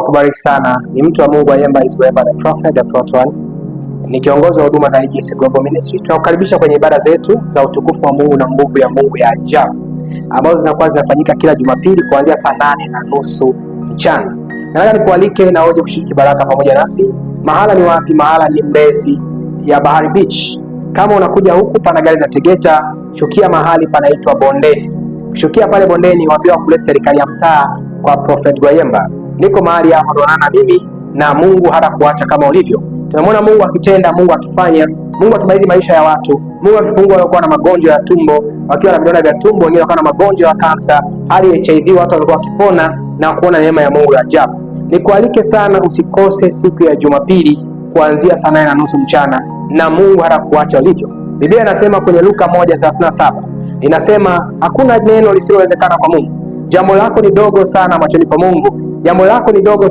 akubariki sana. Ni mtu wa Mungu Ayemba is Wherever the Prophet, the Proton. Ni kiongozi wa huduma za EGS Global Ministry. Tunakukaribisha kwenye ibada zetu za utukufu wa Mungu na nguvu ya Mungu ya ajabu ambazo zinakuwa zinafanyika kila Jumapili kuanzia saa 8:30 mchana. Nataka nikualike na uje kushiriki baraka pamoja nasi. Mahala ni wapi? Mahala ni Mbezi ya Bahari Beach. Kama unakuja huku, pana gari za Tegeta, shukia mahali panaitwa Bondeni. Shukia pale Bondeni, waambiwa kuleta serikali ya mtaa kwa Prophet Gwayemba. Niko mahali hapa tunaona mimi na Mungu hata kuacha kama ulivyo. Tunamwona Mungu akitenda, Mungu akifanya, Mungu akibadili maisha ya watu, Mungu akifungua walikuwa na magonjwa ya tumbo, wakiwa na vidonda vya tumbo, wengine wakiwa na magonjwa ya kansa, hali ya HIV, watu walikuwa wakipona na kuona neema ya Mungu ya ajabu. Nikualike sana, usikose siku ya Jumapili kuanzia saa 8:30 mchana, na Mungu hata kuacha ulivyo. Biblia inasema kwenye Luka 1:37 inasema hakuna neno lisilowezekana kwa Mungu. Jambo lako ni dogo sana machoni pa Mungu. Jambo lako ni dogo